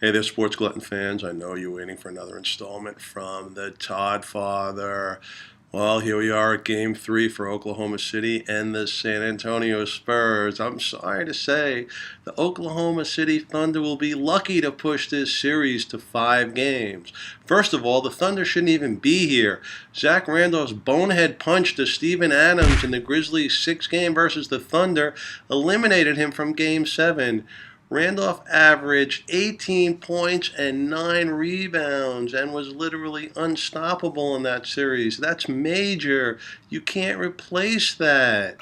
Hey there, Sports Glutton fans. I know you're waiting for another installment from the Toddfather. Well, here we are at Game 3 for Oklahoma City and the San Antonio Spurs. I'm sorry to say the Oklahoma City Thunder will be lucky to push this series to 5 games. First of all, the Thunder shouldn't even be here. Zach Randolph's bonehead punch to Steven Adams in the Grizzlies' 6-game versus the Thunder eliminated him from Game 7. Randolph averaged 18 points and 9 rebounds and was literally unstoppable in that series. That's major. You can't replace that.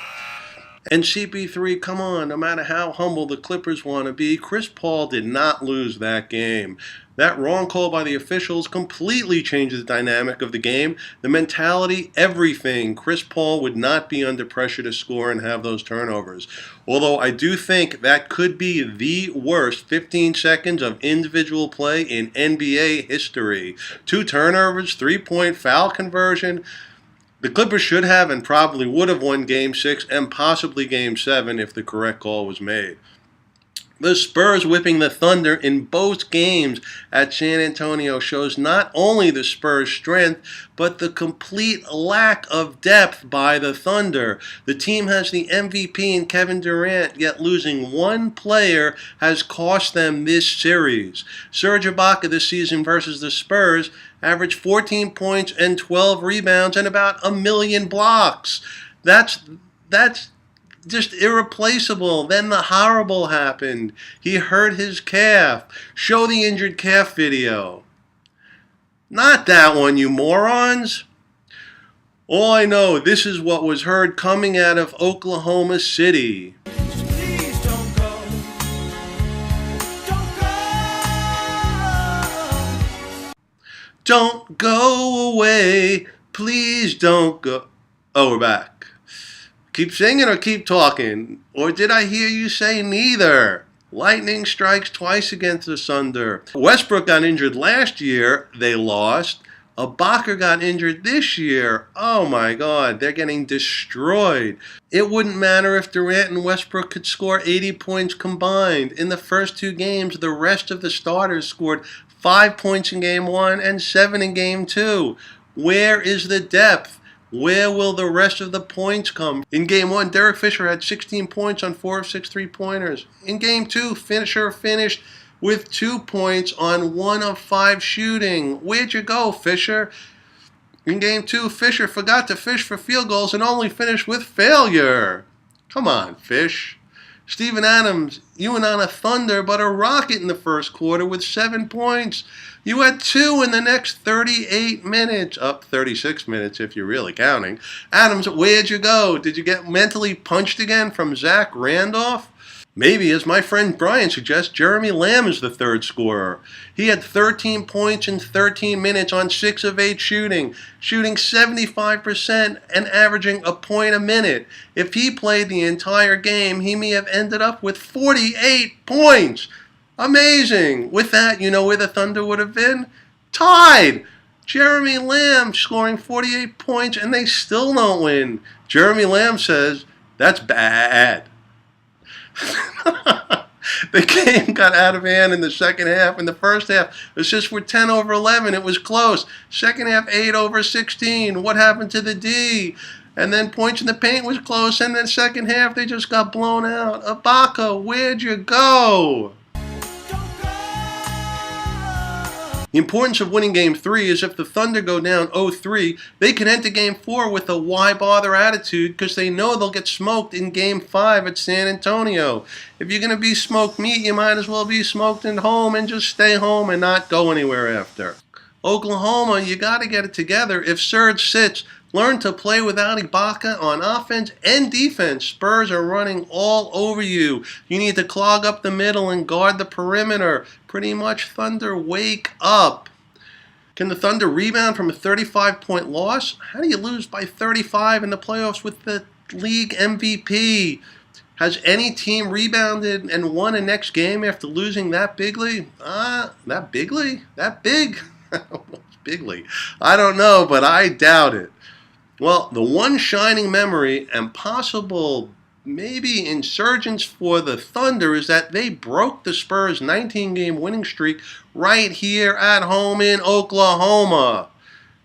And CP3, come on, no matter how humble the Clippers want to be, Chris Paul did not lose that game. That wrong call by the officials completely changes the dynamic of the game, the mentality, everything. Chris Paul would not be under pressure to score and have those turnovers. Although I do think that could be the worst 15 seconds of individual play in NBA history. 2 turnovers, 3-point foul conversion. The Clippers should have and probably would have won Game 6 and possibly Game 7 if the correct call was made. The Spurs whipping the Thunder in both games at San Antonio shows not only the Spurs' strength, but the complete lack of depth by the Thunder. The team has the MVP in Kevin Durant, yet losing one player has cost them this series. Serge Ibaka this season versus the Spurs averaged 14 points and 12 rebounds and about 1 million blocks. That's just irreplaceable. Then the horrible happened. He hurt his calf. Show the injured calf video. Not that one, you morons. All I know, this is what was heard coming out of Oklahoma City. Please don't go. Don't go. Don't go away. Please don't go. Oh, we're back. Keep singing or keep talking? Or did I hear you say neither? Lightning strikes twice against the Thunder. Westbrook got injured last year. They lost. Ibaka got injured this year. Oh my God, they're getting destroyed. It wouldn't matter if Durant and Westbrook could score 80 points combined. In the first 2 games, the rest of the starters scored 5 points in Game 1 and 7 in Game 2. Where is the depth? Where will the rest of the points come? In Game 1, Derek Fisher had 16 points on 4 of 6 3-pointers. In Game 2, Fisher finished with 2 points on 1 of 5 shooting. Where'd you go, Fisher? In Game 2, Fisher forgot to fish for field goals and only finished with failure. Come on, Fish. Steven Adams, you went on a thunder but a rocket in the first quarter with 7 points. You had 2 in the next 38 minutes, up 36 minutes if you're really counting. Adams, where'd you go? Did you get mentally punched again from Zach Randolph? Maybe, as my friend Brian suggests, Jeremy Lamb is the third scorer. He had 13 points in 13 minutes on 6 of 8 shooting 75% and averaging a point a minute. If he played the entire game, he may have ended up with 48 points. Amazing. With that, you know where the Thunder would have been? Tied. Jeremy Lamb scoring 48 points and they still don't win. Jeremy Lamb says, that's bad. The game got out of hand in the second half. In the first half, assists were 10 over 11. It was close. Second half, 8 over 16. What happened to the D? And then points in the paint was close. And then second half, they just got blown out. Ibaka, where'd you go? The importance of winning Game 3 is if the Thunder go down 0-3, they can enter Game 4 with a why bother attitude because they know they'll get smoked in Game 5 at San Antonio. If you're going to be smoked meat, you might as well be smoked at home and just stay home and not go anywhere after. Oklahoma, you got to get it together. If Serge sits, learn to play without Ibaka on offense and defense. Spurs are running all over you. You need to clog up the middle and guard the perimeter. Pretty much, Thunder, wake up. Can the Thunder rebound from a 35-point loss? How do you lose by 35 in the playoffs with the league MVP? Has any team rebounded and won a next game after losing that bigly? That bigly? That big? What's bigly? I don't know, but I doubt it. Well, the one shining memory and possible maybe insurgents for the Thunder is that they broke the Spurs' 19-game winning streak right here at home in Oklahoma.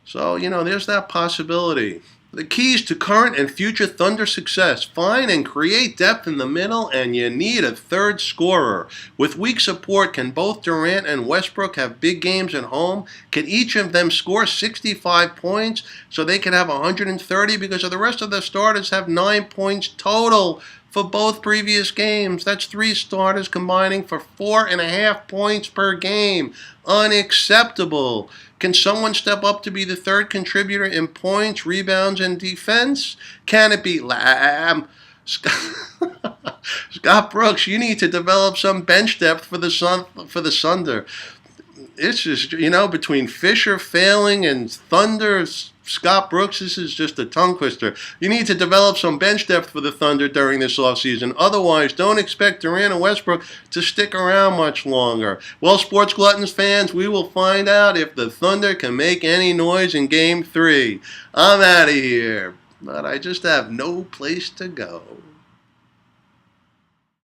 So, there's that possibility. The keys to current and future Thunder success: find and create depth in the middle, and you need a third scorer. With weak support, can both Durant and Westbrook have big games at home? Can each of them score 65 points so they can have 130, because the rest of the starters have 9 points total for both previous games? That's 3 starters combining for 4.5 points per game. Unacceptable. Can someone step up to be the third contributor in points, rebounds, and defense? Can it be Lamb? Scott Brooks, you need to develop some bench depth for the Thunder. It's just, between Fisher failing and Thunder, Scott Brooks, this is just a tongue twister. You need to develop some bench depth for the Thunder during this offseason. Otherwise, don't expect Durant and Westbrook to stick around much longer. Well, Sports Gluttons fans, we will find out if the Thunder can make any noise in Game 3. I'm out of here, but I just have no place to go.